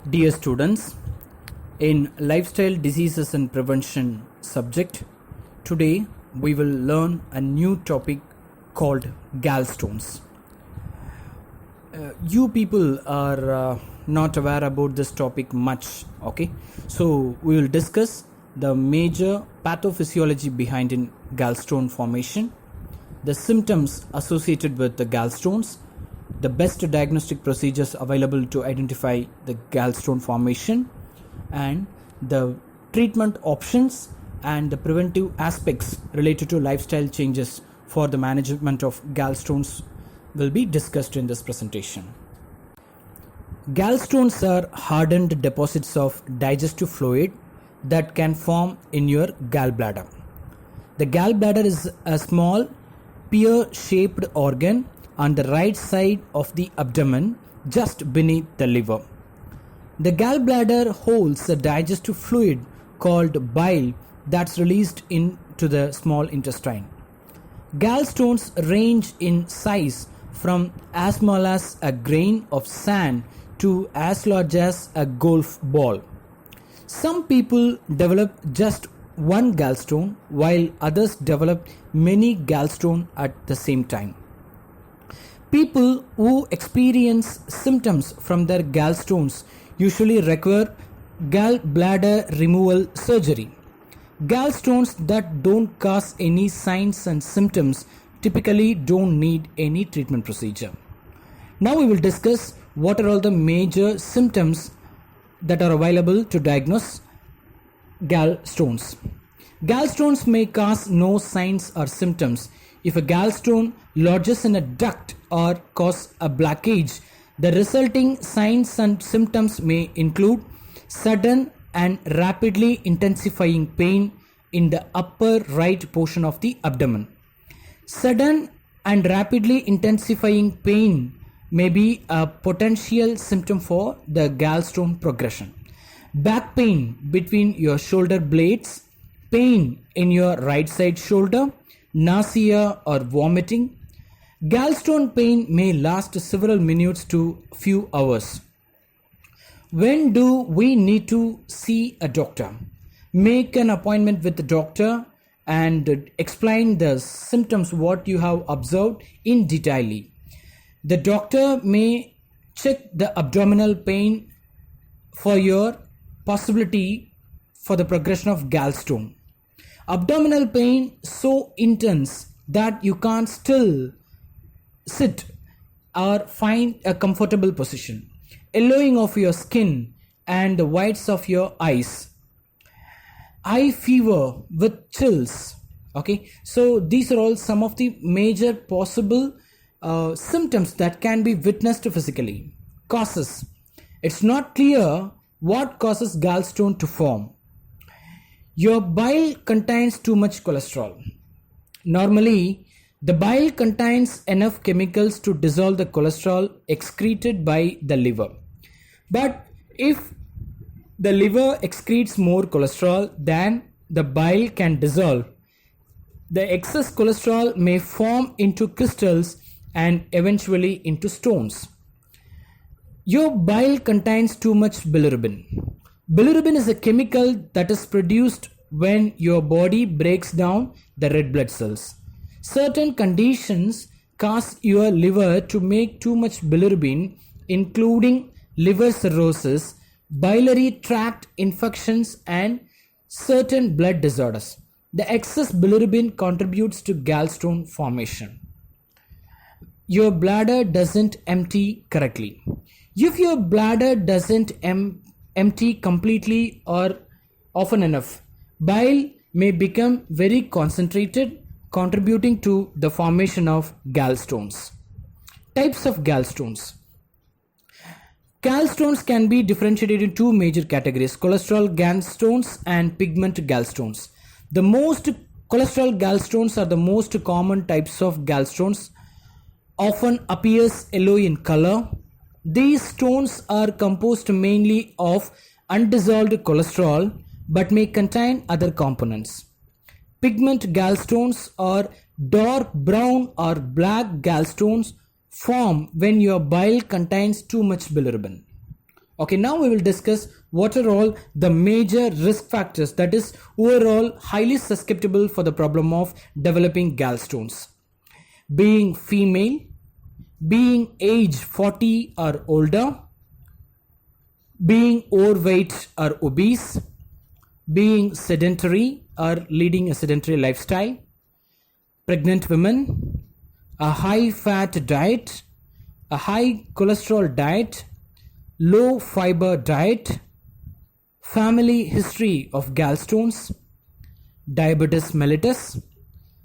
Dear students, in Lifestyle Diseases and Prevention subject, today we will learn a new topic called gallstones. You people are not aware about this topic much, okay? So we will discuss the major pathophysiology behind in gallstone formation, the symptoms associated with the gallstones, the best diagnostic procedures available to identify the gallstone formation, and the treatment options and the preventive aspects related to lifestyle changes for the management of gallstones will be discussed in this presentation. Gallstones are hardened deposits of digestive fluid that can form in your gallbladder. The gallbladder is a small pear-shaped organ on the right side of the abdomen, just beneath the liver. The gallbladder holds a digestive fluid called bile that's released into the small intestine. Gallstones range in size from as small as a grain of sand to as large as a golf ball. Some people develop just one gallstone, while others develop many gallstones at the same time. People who experience symptoms from their gallstones usually require gallbladder removal surgery. Gallstones that don't cause any signs and symptoms typically don't need any treatment procedure. Now we will discuss what are all the major symptoms that are available to diagnose gallstones. Gallstones may cause no signs or symptoms. If a gallstone lodges in a duct or cause a blockage, the resulting signs and symptoms may include sudden and rapidly intensifying pain in the upper right portion of the abdomen. Sudden and rapidly intensifying pain may be a potential symptom for the gallstone progression. Back pain between your shoulder blades, pain in your right side shoulder, nausea or vomiting. Gallstone pain may last several minutes to few hours. When do we need to see a doctor? Make an appointment with the doctor and explain the symptoms what you have observed in detail. The doctor may check the abdominal pain for your possibility for the progression of gallstone. Abdominal pain so intense that you can't still sit or find a comfortable position. Yellowing of your skin and the whites of your eyes. Eye fever with chills. Okay, so these are all some of the major possible symptoms that can be witnessed physically. Causes. It's not clear what causes gallstone to form. Your bile contains too much cholesterol. Normally, the bile contains enough chemicals to dissolve the cholesterol excreted by the liver. But if the liver excretes more cholesterol than the bile can dissolve, the excess cholesterol may form into crystals and eventually into stones. Your bile contains too much bilirubin. Bilirubin is a chemical that is produced when your body breaks down the red blood cells. Certain conditions cause your liver to make too much bilirubin, including liver cirrhosis, biliary tract infections, and certain blood disorders. The excess bilirubin contributes to gallstone formation. Your bladder doesn't empty correctly. If your bladder doesn't empty completely or often enough, bile may become very concentrated, contributing to the formation of gallstones. Types of gallstones. Gallstones can be differentiated in two major categories: cholesterol gallstones and pigment gallstones. The most cholesterol gallstones are the most common types of gallstones, often appears yellow in color. These stones are composed mainly of undissolved cholesterol but may contain other components. Pigment gallstones or dark brown or black gallstones form when your bile contains too much bilirubin. Okay, now we will discuss what are all the major risk factors that is overall highly susceptible for the problem of developing gallstones. Being female, being age 40 or older, being overweight or obese, being sedentary or leading a sedentary lifestyle, pregnant women, a high fat diet, a high cholesterol diet, low fiber diet, family history of gallstones, diabetes mellitus,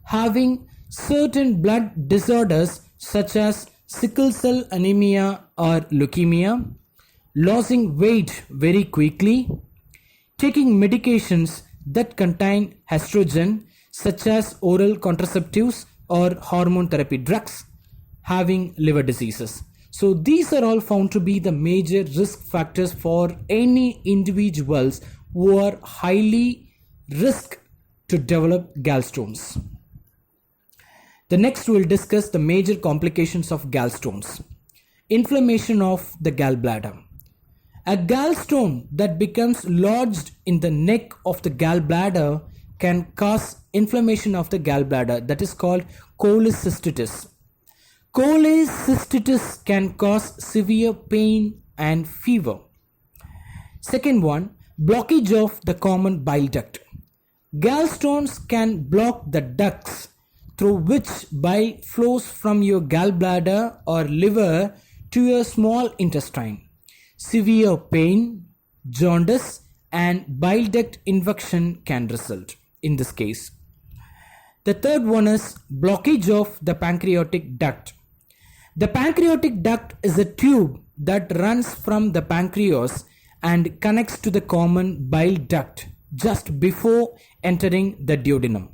having certain blood disorders such as sickle cell anemia or leukemia, losing weight very quickly, taking medications that contain estrogen such as oral contraceptives or hormone therapy drugs, having liver diseases. So these are all found to be the major risk factors for any individuals who are highly risk to develop gallstones. The next we'll discuss the major complications of gallstones. Inflammation of the gallbladder. A gallstone that becomes lodged in the neck of the gallbladder can cause inflammation of the gallbladder, that is called cholecystitis. Cholecystitis can cause severe pain and fever. Second one, blockage of the common bile duct. Gallstones can block the ducts through which bile flows from your gallbladder or liver to your small intestine. Severe pain, jaundice, and bile duct infection can result in this case. The third one is blockage of the pancreatic duct. The pancreatic duct is a tube that runs from the pancreas and connects to the common bile duct just before entering the duodenum.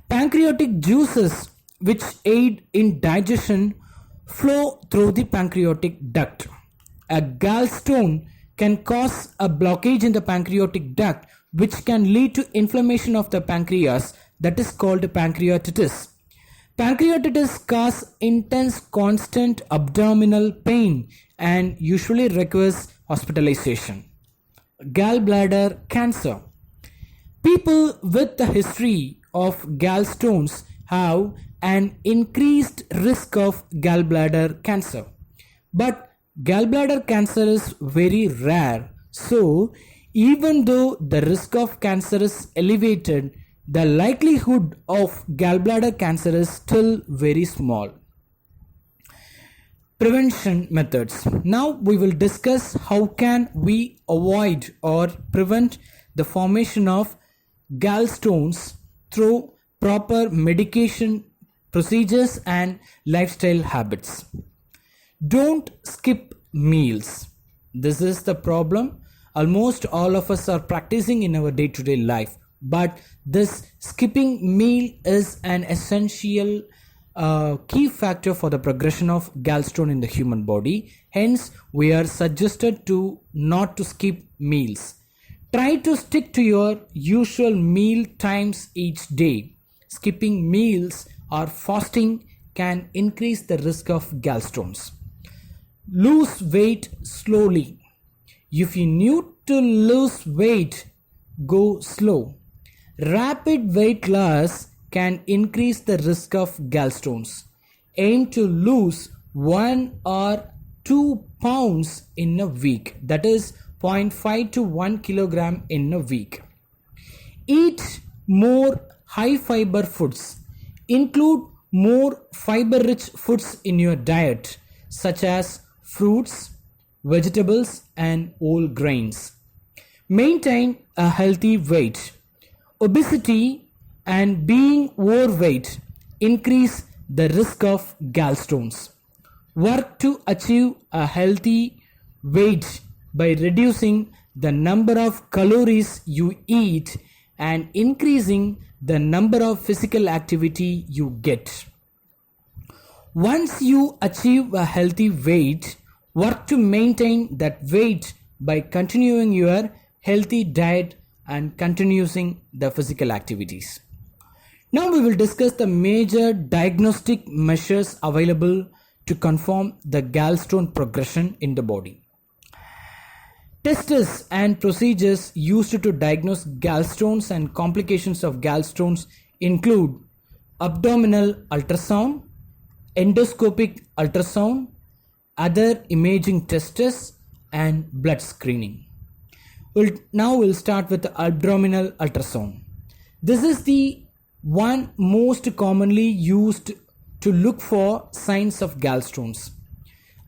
Pancreatic juices which aid in digestion flow through the pancreatic duct. A gallstone can cause a blockage in the pancreatic duct which can lead to inflammation of the pancreas, that is called pancreatitis. Pancreatitis causes intense constant abdominal pain and usually requires hospitalization. Gallbladder cancer. People with a history of gallstones have an increased risk of gallbladder cancer. But gallbladder cancer is very rare. So, even though the risk of cancer is elevated, the likelihood of gallbladder cancer is still very small. Prevention methods. Now we will discuss how can we avoid or prevent the formation of gallstones through proper medication procedures and lifestyle habits. Don't skip meals. This is the problem almost all of us are practicing in our day-to-day life. But this skipping meal is an essential key factor for the progression of gallstone in the human body. Hence, we are suggested to not to skip meals. Try to stick to your usual meal times each day. Skipping meals or fasting can increase the risk of gallstones. Lose weight slowly. If you need to lose weight, go slow. Rapid weight loss can increase the risk of gallstones. Aim to lose 1 or 2 pounds in a week, that is 0.5 to 1 kilogram in a week. Eat more high fiber foods. Include more fiber rich foods in your diet such as fruits, vegetables and whole grains. Maintain a healthy weight. Obesity and being overweight increase the risk of gallstones. Work to achieve a healthy weight by reducing the number of calories you eat and increasing the number of physical activity you get. Once you achieve a healthy weight, work to maintain that weight by continuing your healthy diet and continuing the physical activities. Now we will discuss the major diagnostic measures available to confirm the gallstone progression in the body. Tests and procedures used to diagnose gallstones and complications of gallstones include abdominal ultrasound, endoscopic ultrasound, other imaging tests, and blood screening. We'll start with the abdominal ultrasound. This is the one most commonly used to look for signs of gallstones.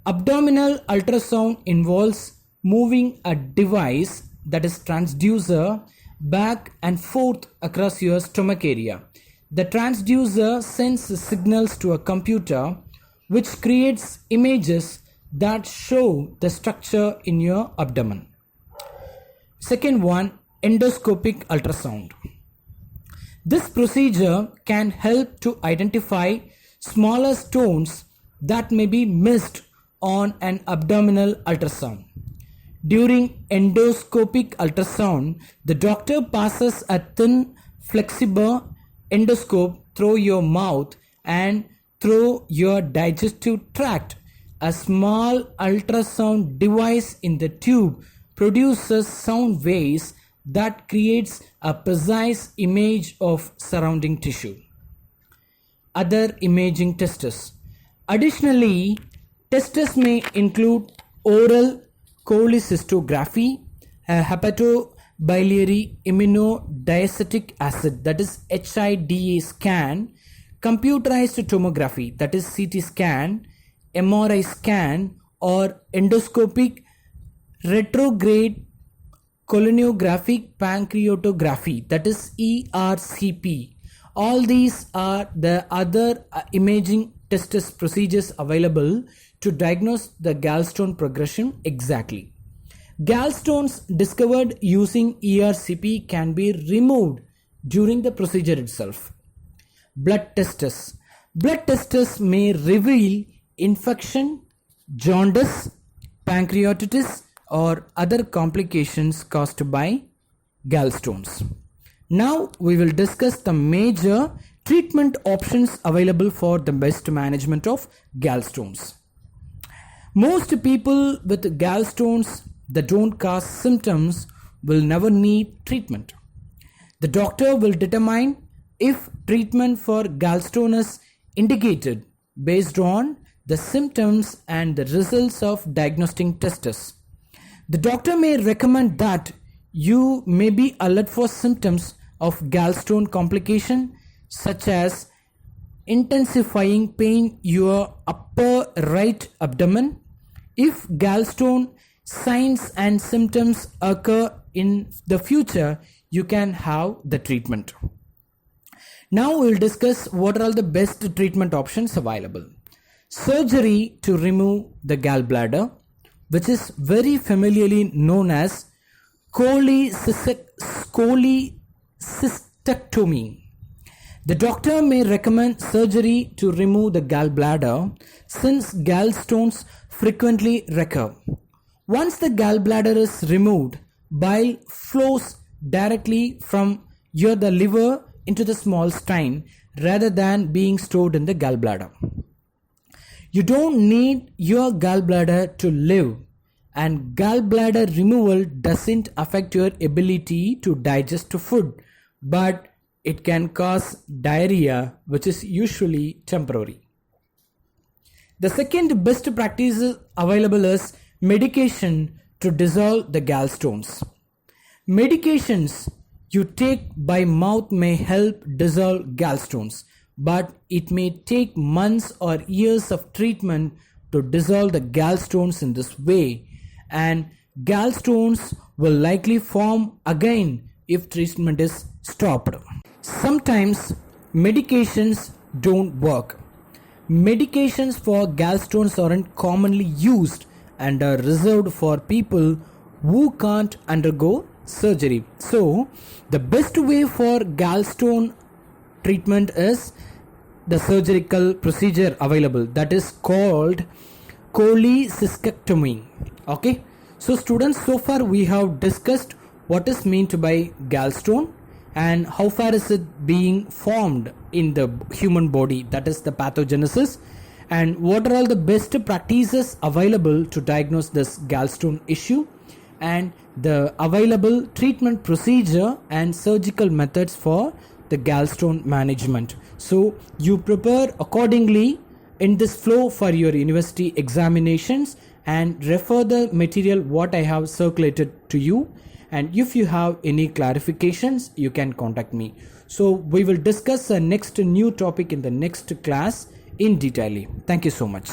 Abdominal ultrasound involves moving a device, that is transducer, back and forth across your stomach area. The transducer sends signals to a computer which creates images that show the structure in your abdomen. Second one, endoscopic ultrasound. This procedure can help to identify smaller stones that may be missed on an abdominal ultrasound. During endoscopic ultrasound, the doctor passes a thin, flexible endoscope through your mouth and through your digestive tract. A small ultrasound device in the tube produces sound waves that creates a precise image of surrounding tissue. Other imaging tests. Additionally, tests may include oral cholecystography, hepatobiliary immunodiacetic acid, that is HIDA scan, computerized tomography, that is CT scan, MRI scan, or endoscopic retrograde colonographic pancreatography, that is ERCP. All these are the other imaging tests procedures available to diagnose the gallstone progression exactly. Gallstones discovered using ERCP can be removed during the procedure itself. Blood tests. Blood tests may reveal infection, jaundice, pancreatitis, or other complications caused by gallstones. Now we will discuss the major treatment options available for the best management of gallstones. Most people with gallstones that don't cause symptoms will never need treatment. The doctor will determine if treatment for gallstone is indicated based on the symptoms and the results of diagnostic tests. The doctor may recommend that you may be alert for symptoms of gallstone complication such as intensifying pain in your upper right abdomen. If gallstone signs and symptoms occur in the future, you can have the treatment. Now we will discuss what are all the best treatment options available. Surgery to remove the gallbladder, which is very familiarly known as cholecystectomy. The doctor may recommend surgery to remove the gallbladder since gallstones frequently recur. Once the gallbladder is removed, bile flows directly from the liver into the small intestine rather than being stored in the gallbladder. You don't need your gallbladder to live, and gallbladder removal doesn't affect your ability to digest food, but it can cause diarrhea, which is usually temporary. The second best practice available is medication to dissolve the gallstones. Medications you take by mouth may help dissolve gallstones, but it may take months or years of treatment to dissolve the gallstones in this way, and gallstones will likely form again if treatment is stopped. Sometimes medications don't work. Medications for gallstones aren't commonly used and are reserved for people who can't undergo surgery. So, the best way for gallstone treatment is the surgical procedure available, that is called cholecystectomy. Okay, so students, so far we have discussed what is meant by gallstone and how far is it being formed in the human body, that is the pathogenesis, and what are all the best practices available to diagnose this gallstone issue. and the available treatment procedure and surgical methods for the gallstone management. So you prepare accordingly in this flow for your university examinations and refer the material what I have circulated to you. And if you have any clarifications, you can contact me. So we will discuss the next new topic in the next class in detail. Thank you so much.